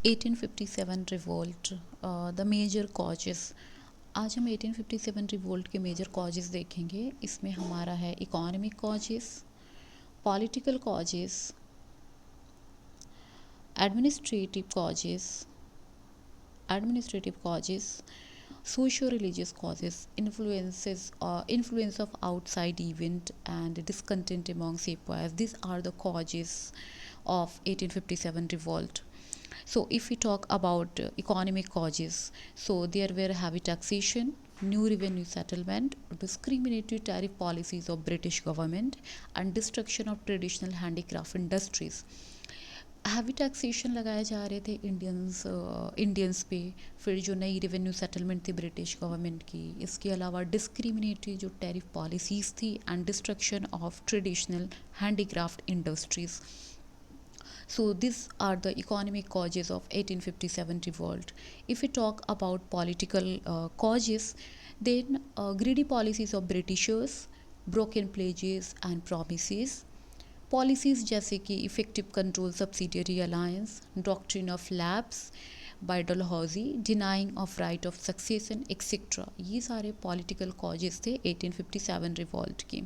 1857 revolt, the major causes. आज हम 1857 revolt के मेजर कॉजेस देखेंगे। इसमें हमारा है economic causes, political causes, administrative causes, socio-religious causes, influence of outside event and discontent among sepoys. These are the causes of 1857 revolt. So if we talk about economic causes, so there were heavy taxation, new revenue settlement, discriminatory tariff policies of British government, and destruction of traditional handicraft industries. Heavy taxation लगाए जा रहे थे Indians पे। फिर जो नई revenue settlement थी British government की, इसके अलावा डिस्क्रिमिनेटरी जो टैरिफ पॉलिसीज़ थी and destruction of traditional handicraft industries. So these are the economic causes of 1857 revolt. If we talk about political causes, then greedy policies of Britishers, broken pledges and promises, policies जैसे कि effective control subsidiary alliance, doctrine of lapse by Dalhousie, denying of right of succession etcetera, ये सारे political causes थे 1857 revolt की.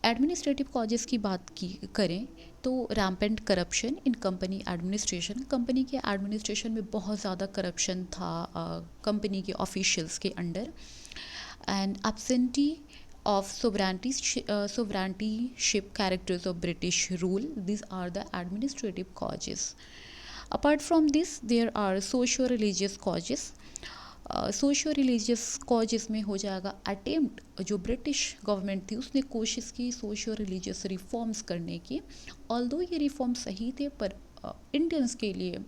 Administrative causes की बात की करें तो rampant corruption in company administration. Company के एडमिनिस्ट्रेशन में बहुत ज़्यादा करप्शन था कंपनी के ऑफिशियल्स के under. And absentee of sovereignty-ship characters of British rule. These are the administrative causes. Apart from this, there are socio-religious causes. Socio-religious causes में हो जाएगा अटेम्प्ट, जो ब्रिटिश गवर्नमेंट थी उसने कोशिश की सोशियो-रिलीजियस रिफॉर्म्स करने की. ऑल्दो ये रिफॉर्म सही थे, पर इंडियंस के लिए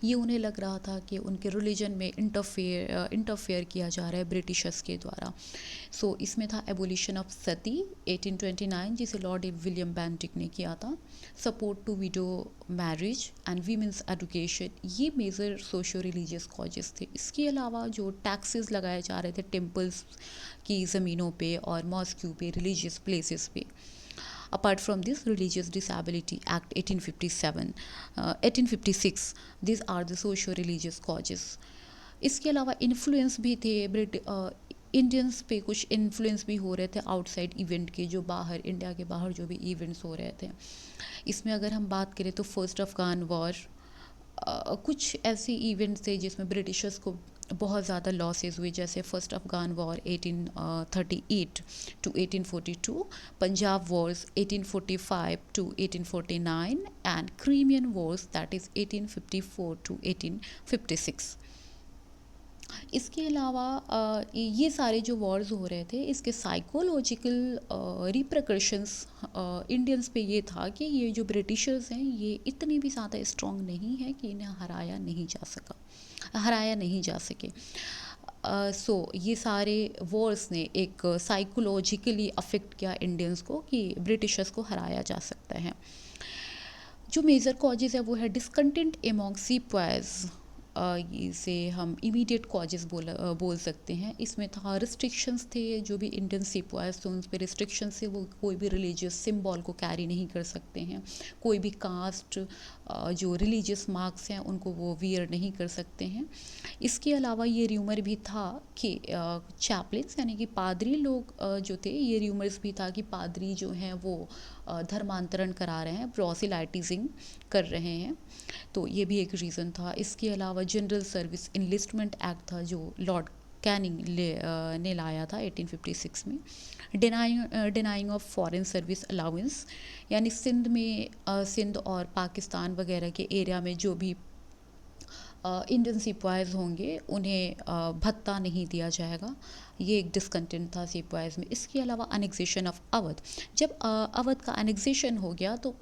ये उन्हें लग रहा था कि उनके रिलीजन में इंटरफेयर किया जा रहा है ब्रिटिशर्स के द्वारा. सो इसमें था एबोलिशन ऑफ सती 1829, जिसे लॉर्ड विलियम बेंटिक ने किया था. Support to widow marriage and women's education, ये मेजर सोशियो रिलीजियस कॉजेस थे. इसके अलावा जो टैक्सेस लगाए जा रहे थे टेम्पल्स की ज़मीनों पे और मॉस्क्यू पे, रिलीजियस प्लेसेस पे. Apart from this, Religious Disability Act 1856, these are the socio-religious causes. इसके अलावा इन्फ्लुएंस भी थे इंडियंस पे, कुछ इन्फ्लुएंस भी हो रहे थे आउटसाइड इवेंट के, जो बाहर इंडिया के बाहर जो भी इवेंट्स हो रहे थे. इसमें अगर हम बात करें तो फर्स्ट अफगान वॉर, कुछ ऐसे इवेंट्स थे जिसमें ब्रिटिशर्स को बहुत ज़्यादा लॉसेस हुए, जैसे first Afghan war 1838 to 1842, Punjab wars 1845 to 1849 and Crimean wars that is 1854 to 1856. इसके अलावा ये सारे जो वॉर्स हो रहे थे, इसके साइकोलॉजिकल रिप्रकर्शंस इंडियंस पे ये था कि ये जो ब्रिटिशर्स हैं ये इतने भी ज़्यादा स्ट्रॉन्ग नहीं है कि इन्हें हराया नहीं जा सके. सो ये सारे वॉर्स ने एक साइकोलॉजिकली अफेक्ट किया इंडियंस को कि ब्रिटिशर्स को हराया जा सकता है. जो मेजर कॉजेज़ है वो है डिसकंटेंट एमॉन्ग सीपॉयज़, इसे हम इमीडिएट कॉजेज़ बोल सकते हैं. इसमें था रिस्ट्रिक्शंस थे, जो भी इंडियन सीपॉयज़ थे उन पर रिस्ट्रिक्शंस थे. वो कोई भी रिलीजियस सिंबल को कैरी नहीं कर सकते हैं, कोई भी कास्ट जो रिलीजियस मार्क्स हैं उनको वो वियर नहीं कर सकते हैं. इसके अलावा ये र्यूमर भी था कि चैपलिन्स यानी कि पादरी लोग जो थे, ये र्यूमर्स भी था कि पादरी जो हैं वो धर्मांतरण करा रहे हैं, प्रोसिलाइटिजिंग कर रहे हैं. तो ये भी एक रीज़न था. इसके अलावा जनरल सर्विस इनलिस्टमेंट एक्ट था जो लॉर्ड कैनिंग ने लाया था 1856 में. Denying of foreign service allowance, यानी सिंध और पाकिस्तान वगैरह के एरिया में जो भी इंडियन सिपाहीज़ होंगे उन्हें भत्ता नहीं दिया जाएगा. ये एक डिसकंटेंट था सिपाहीज़ में. इसके अलावा अनेक्सेशन ऑफ अवध. जब अवध का अनेक्सेशन हो गया तो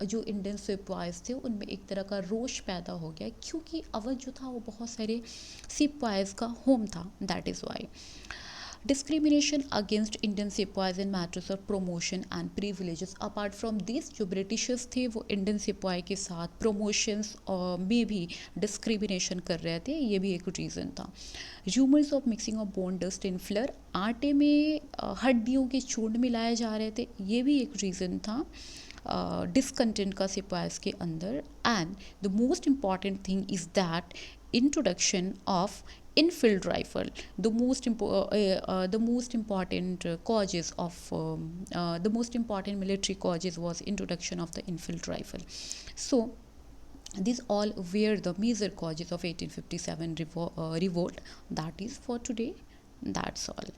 जो इंडियन सिपाहीज़ थे उनमें एक तरह का रोष पैदा हो गया, क्योंकि अवध जो था वो बहुत सारे सिपाहीज़ का होम था. That is why. Discrimination against Indian सिपाहीज़ in matters of promotion and privileges. Apart from this, जो ब्रिटिशर्स थे वो इंडियन सिपाही के साथ प्रमोशंस में भी डिस्क्रिमिनेशन कर रहे थे. ये भी एक रीज़न था. Rumours of mixing of bone dust in flower, आटे में हड्डियों के चूर्ण मिलाए जा रहे थे, ये भी एक रीज़न था. डिसकंटेंट का सिपाहीस के अंदर. And the most important thing is that introduction of infield rifle. The most important causes of the most important military causes was introduction of the infield rifle. So these all were the major causes of 1857 revolt. That is for today. That's all.